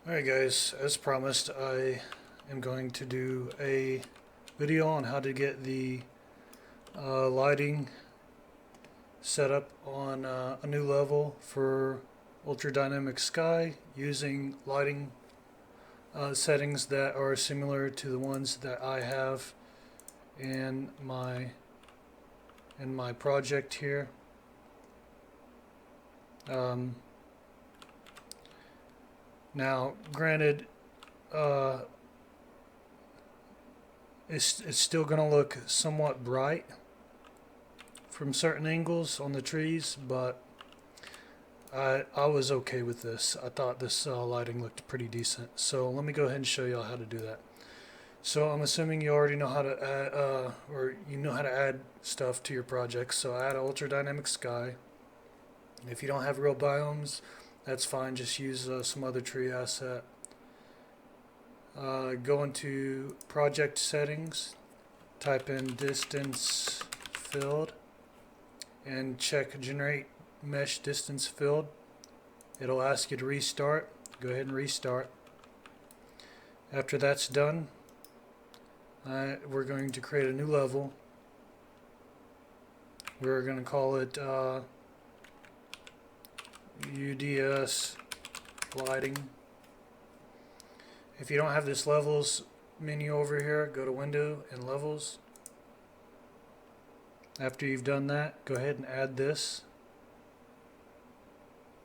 Alright guys, as promised, I am going to do a video on how to get the lighting set up on a new level for ultra dynamic sky using lighting settings that are similar to the ones that I have in my project here. Now, granted, it's still going to look somewhat bright from certain angles on the trees, but I was okay with this. I thought this lighting looked pretty decent. So let me go ahead and show y'all how to do that. So I'm assuming you already know how to add, or you know how to add stuff to your project. So add ultra dynamic sky. If you don't have real biomes, that's fine, just use some other tree asset. Go into project settings, type in distance filled, and check generate mesh distance filled. It'll ask you to restart. Go ahead and restart. After that's done, we're going to create a new level. We're going to call it UDS Lighting. If you don't have this levels menu over here, go to window and levels. After you've done that, go ahead and add this.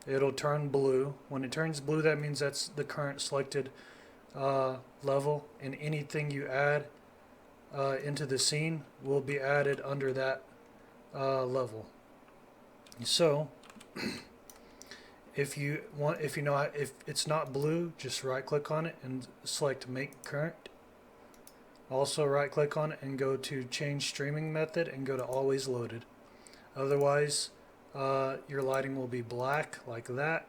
It'll turn blue. When it turns blue, that means that's the current selected level, and anything you add into the scene will be added under that level. So if it's not blue, just right click on it and select make current. Also right click on it and go to change streaming method and go to always loaded. Otherwise your lighting will be black like that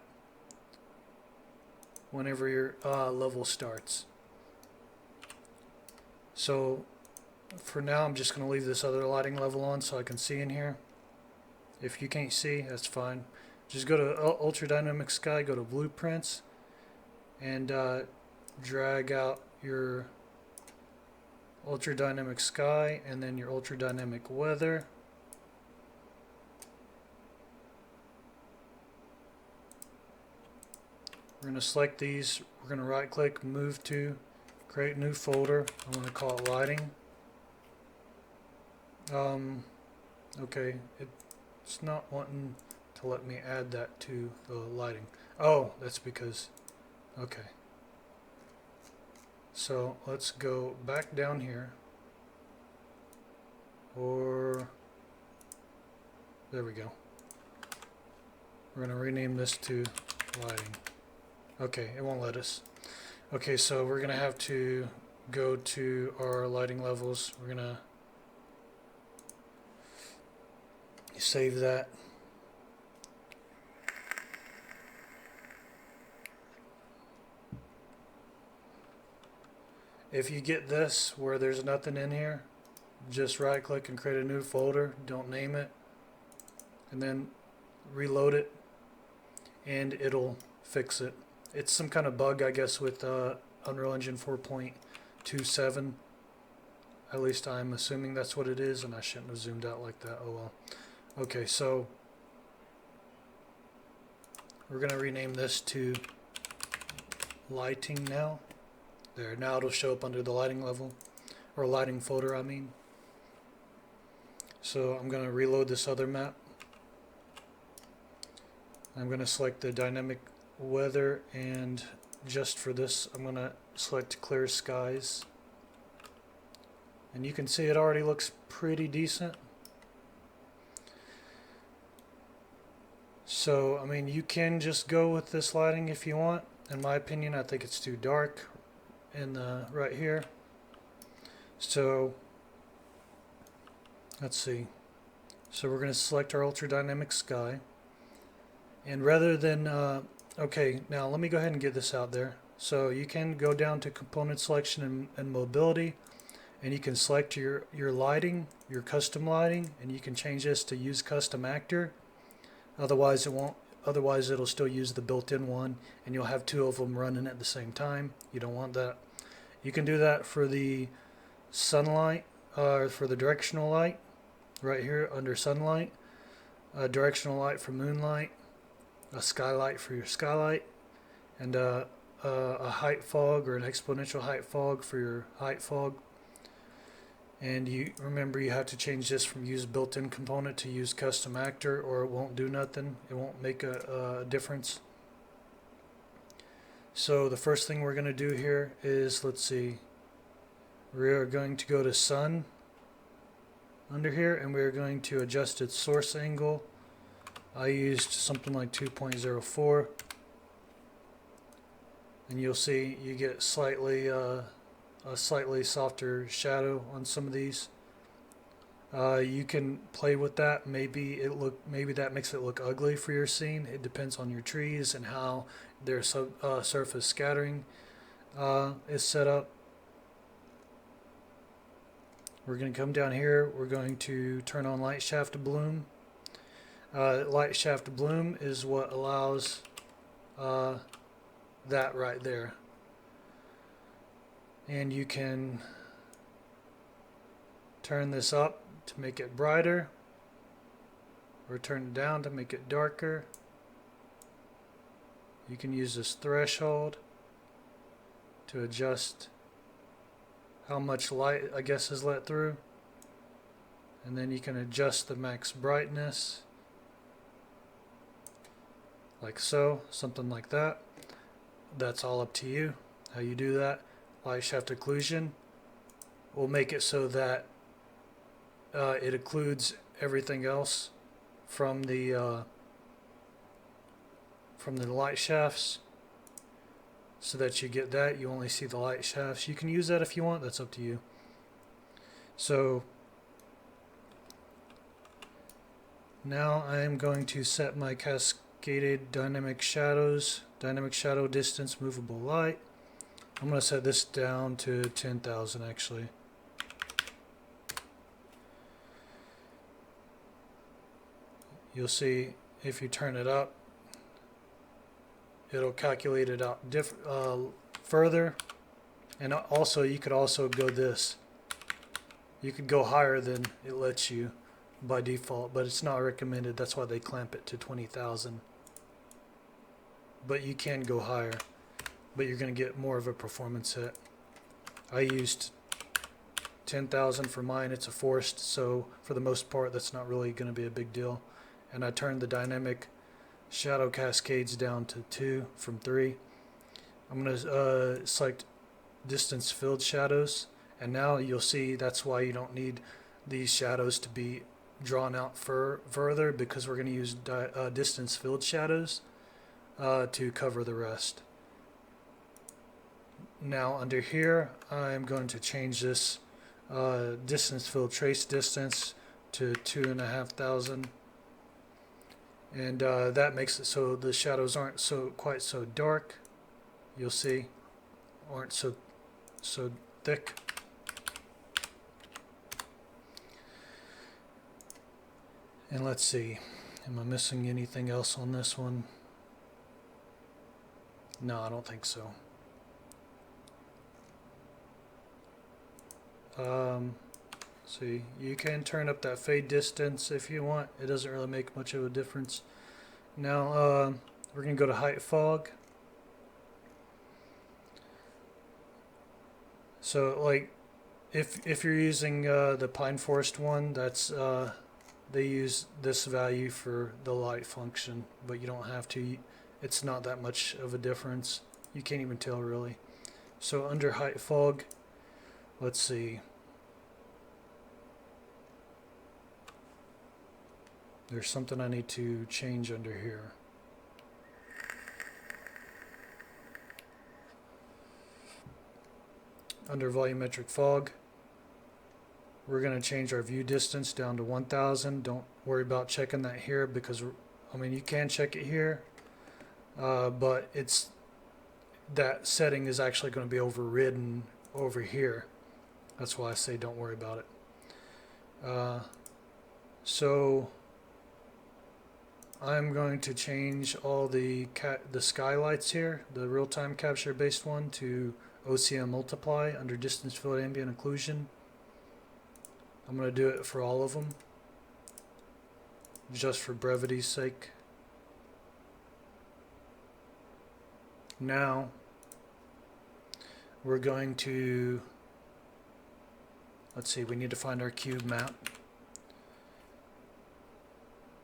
whenever your level starts. So for now I'm just going to leave this other lighting level on so I can see in here. If you can't see, that's fine. Just go to Ultra Dynamic Sky, go to Blueprints, and drag out your Ultra Dynamic Sky and then your Ultra Dynamic Weather. We're going to select these. We're going to right click, move to, create new folder. I'm going to call it Lighting. Okay, it's not wanting to let me add that to the lighting. Oh, that's because, okay. So let's go back down here, or there we go. We're going to rename this to lighting. Okay, it won't let us. Okay, so we're going to have to go to our lighting levels. We're going to save that. If you get this where there's nothing in here, just right click and create a new folder. Don't name it, and then reload it and it'll fix it. It's some kind of bug, I guess, with Unreal Engine 4.27. At least I'm assuming that's what it is, and I shouldn't have zoomed out like that. Oh well. Okay, so we're going to rename this to lighting now. There, now it'll show up under the lighting level, or lighting folder, I mean. So I'm going to reload this other map. I'm going to select the dynamic weather, and just for this I'm going to select clear skies. And you can see it already looks pretty decent. So, I mean, you can just go with this lighting if you want. In my opinion, I think it's too dark in the right here. So let's see. So we're going to select our ultra dynamic sky, and rather than okay, now let me go ahead and get this out there. So you can go down to component selection and mobility, and you can select your lighting, your custom lighting, and you can change this to use custom actor. Otherwise it won't otherwise it'll still use the built-in one and you'll have two of them running at the same time. You don't want that. You can do that for the sunlight, for the directional light right here under sunlight, directional light for moonlight, a skylight for your skylight, and a height fog or an exponential height fog for your height fog. And you remember you have to change this from use built-in component to use custom actor, or it won't do nothing. It won't make a difference. So the first thing we're going to do here is, let's see, we are going to go to sun under here and we're going to adjust its source angle. I used something like 2.04, and you'll see you get a slightly softer shadow on some of these. You can play with that. Maybe that makes it look ugly for your scene. It depends on your trees and how their surface scattering is set up. We're going to come down here. We're going to turn on light shaft bloom. Light shaft bloom is what allows that right there. And you can turn this up to make it brighter, or turn it down to make it darker. You can use this threshold to adjust how much light, I guess, is let through. And then you can adjust the max brightness like so, something like that. That's all up to you how you do that. Light shaft occlusion will make it so that it occludes everything else from the light shafts, so that you get that. You only see the light shafts. You can use that if you want. That's up to you. So now I am going to set my cascaded dynamic shadows, dynamic shadow distance, movable light. I'm going to set this down to 10,000 actually. You'll see if you turn it up, it'll calculate it out further. And also you could also go this. You could go higher than it lets you by default, but it's not recommended. That's why they clamp it to 20,000. But you can go higher, but you're going to get more of a performance hit. I used 10,000 for mine. It's a forced, so for the most part that's not really going to be a big deal. And I turned the dynamic shadow cascades down to 2 from 3. I'm going to select distance filled shadows, and now you'll see that's why you don't need these shadows to be drawn out further, because we're going to use distance filled shadows to cover the rest. Now under here I'm going to change this distance filled trace distance to 2,500. And that makes it so the shadows aren't quite so dark. You'll see, aren't so thick. And let's see, am I missing anything else on this one? No, I don't think so. See, you can turn up that fade distance if you want. It doesn't really make much of a difference. Now we're going to go to height fog. So like if you're using the pine forest one, that's they use this value for the light function, but you don't have to. It's not that much of a difference. You can't even tell really. So under height fog, let's see. There's something I need to change under here. Under volumetric fog, we're going to change our view distance down to 1,000. Don't worry about checking that here, because I mean you can check it here, but that setting is actually going to be overridden over here. That's why I say don't worry about it. So I'm going to change all the skylights here, the real-time capture based one, to OCM multiply under distance field ambient occlusion. I'm going to do it for all of them, just for brevity's sake. Now we're going to, let's see, we need to find our cube map.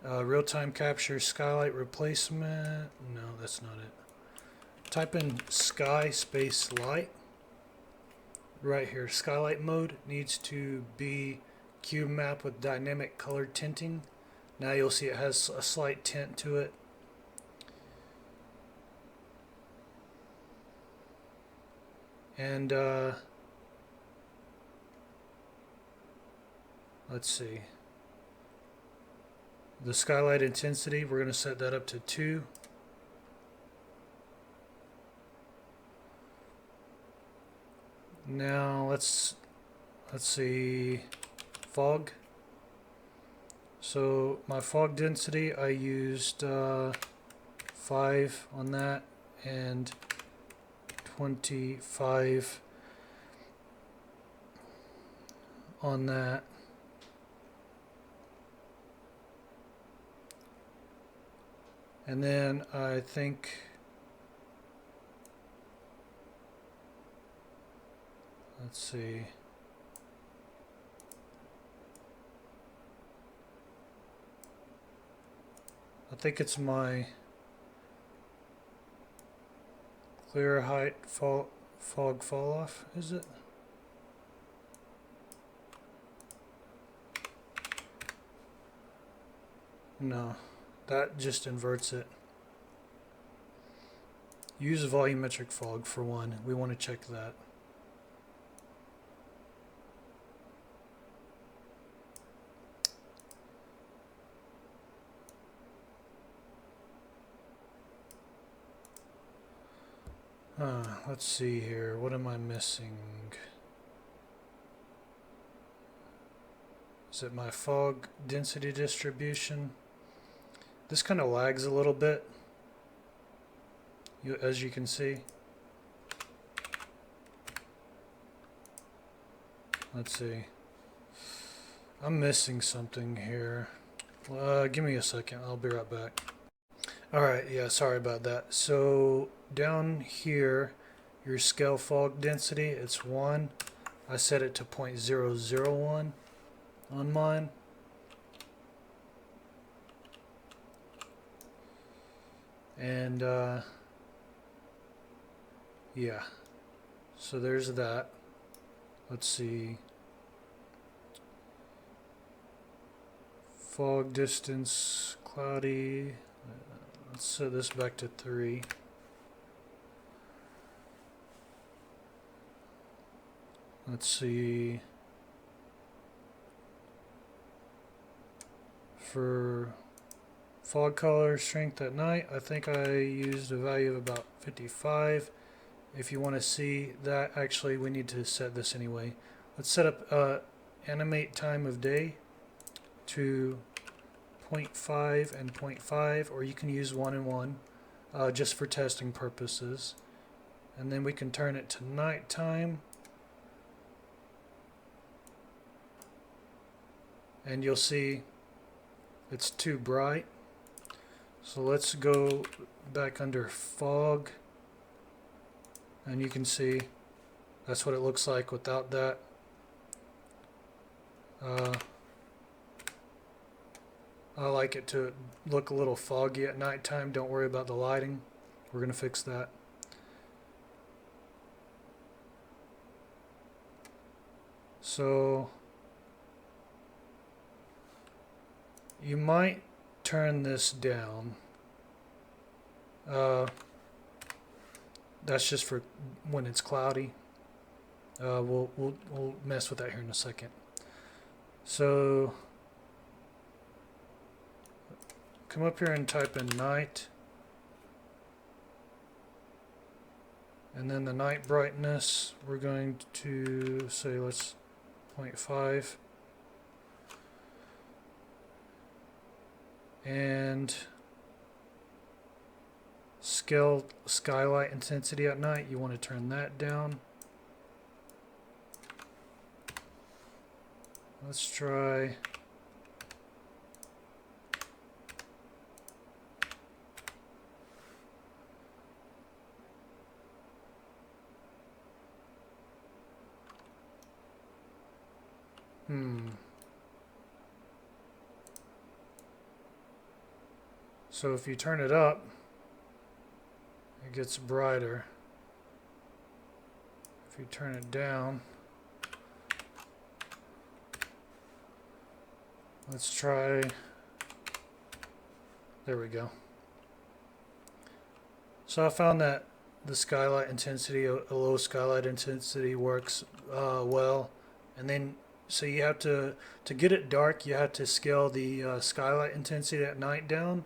Real-time capture skylight replacement. No, that's not it. Type in sky space light. Right here, skylight mode needs to be cube map with dynamic color tinting. Now you'll see it has a slight tint to it. And let's see. The skylight intensity, we're going to set that up to 2. Now let's see, fog. So my fog density, I used 5 on that and 25 on that. And then I think let's see. I think it's my clear height fog fall off, is it? No, that just inverts it. Use volumetric fog for one. We want to check that. Let's see here. What am I missing? Is it my fog density distribution? This kind of lags a little bit, as you can see. Let's see. I'm missing something here. Give me a second. I'll be right back. Alright, yeah, sorry about that. So down here, your scale fog density, it's 1. I set it to 0.001 on mine. And yeah, so there's that. Let's see. Fog distance, cloudy. Let's set this back to 3. Let's see. For fog color strength at night, I think I used a value of about 55. If you want to see that, actually we need to set this anyway. Let's set up animate time of day to 0.5 and 0.5, or you can use 1 and 1 just for testing purposes. And then we can turn it to nighttime. And you'll see it's too bright. So let's go back under fog. And you can see that's what it looks like without that. I like it to look a little foggy at nighttime. Don't worry about the lighting. We're going to fix that. So you might turn this down. That's just for when it's cloudy. We'll mess with that here in a second. So come up here and type in night, and then the night brightness we're going to say, let's 0.5, and Scale skylight intensity at night, you want to turn that down. Let's try So if you turn it up, it gets brighter. If you turn it down, let's try, there we go. So I found that the skylight intensity, a low skylight intensity works well. And then, so you have to get it dark, you have to scale the skylight intensity at night down,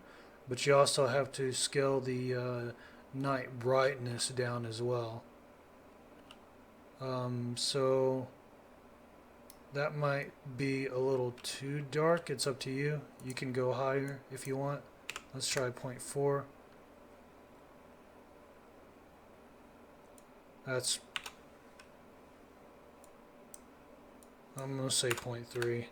but you also have to scale the night brightness down as well. So that might be a little too dark. It's up to you. You can go higher if you want. Let's try 0.4. That's, I'm going to say 0.3.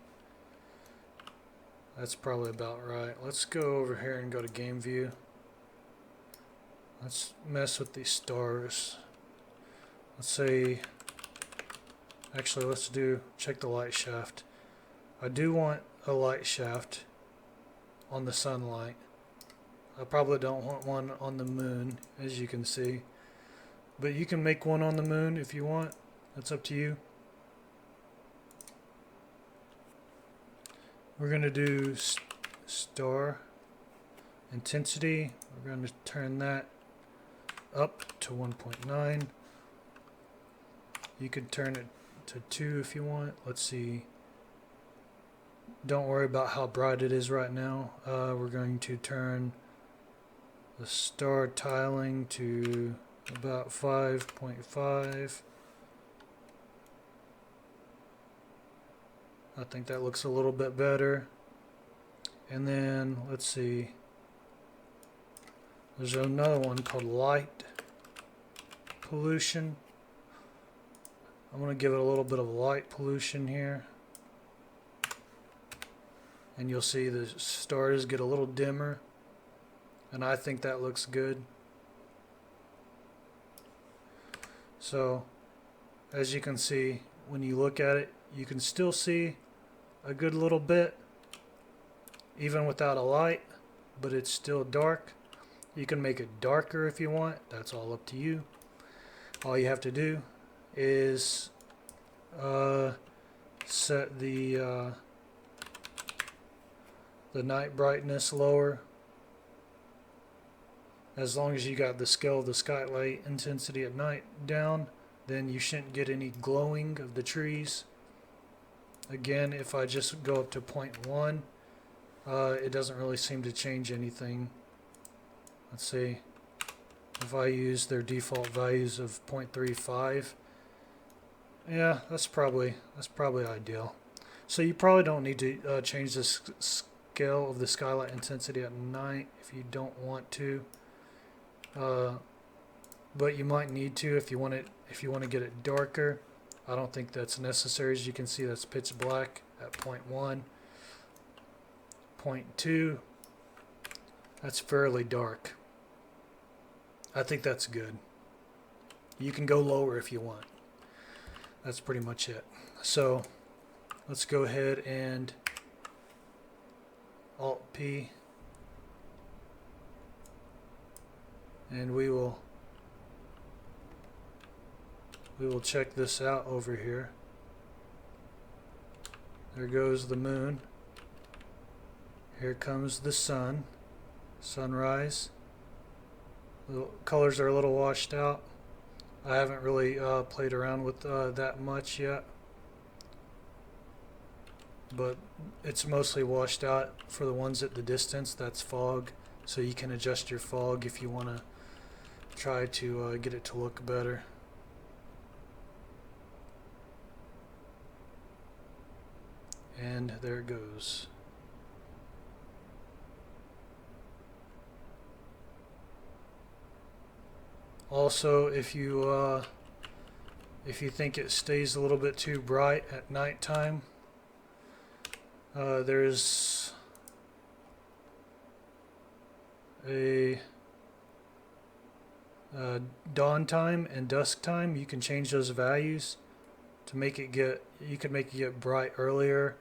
That's probably about right. Let's go over here and go to game view. Let's mess with these stars. Let's say, actually let's check the light shaft. I do want a light shaft on the sunlight. I probably don't want one on the moon, as you can see. But you can make one on the moon if you want. That's up to you. We're going to do star intensity. We're going to turn that up to 1.9. You could turn it to 2 if you want. Let's see. Don't worry about how bright it is right now. We're going to turn the star tiling to about 5.5. I think that looks a little bit better. And then let's see, there's another one called light pollution. I'm going to give it a little bit of light pollution here, and you'll see the stars get a little dimmer, and I think that looks good. So as you can see, when you look at it, you can still see a good little bit even without a light, but it's still dark. You can make it darker if you want. That's all up to you. All you have to do is set the night brightness lower. As long as you got the scale of the skylight intensity at night down, then you shouldn't get any glowing of the trees. Again, if I just go up to 0.1, it doesn't really seem to change anything. Let's see. If I use their default values of 0.35, yeah, that's probably ideal. So you probably don't need to change the scale of the skylight intensity at night if you don't want to. But you might need to if you want to get it darker. I don't think that's necessary. As you can see, that's pitch black at 0.1. 0.2, that's fairly dark. I think that's good. You can go lower if you want. That's pretty much it. So let's go ahead and Alt P, and we will check this out over here. There goes the moon. Here comes the sun, sunrise. The colors are a little washed out. I haven't really played around with that much yet, but it's mostly washed out for the ones at the distance. That's fog, so you can adjust your fog if you want to try to get it to look better. And there it goes. Also, if you think it stays a little bit too bright at nighttime, there's a dawn time and dusk time. You can change those values to make it get, you can make it get bright earlier.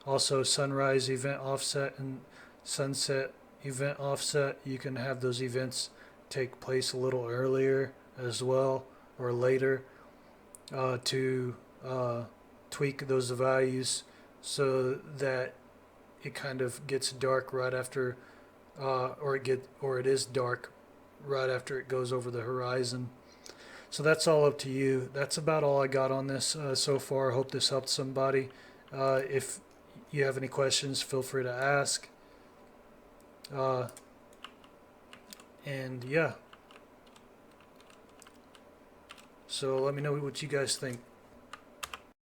Also, sunrise event offset and sunset event offset, you can have those events take place a little earlier as well, or later, to tweak those values so that it kind of gets dark right after, or it is dark right after it goes over the horizon. So that's all up to you. That's about all I got on this so far. I hope this helped somebody. If you have any questions, feel free to ask. And yeah. So let me know what you guys think.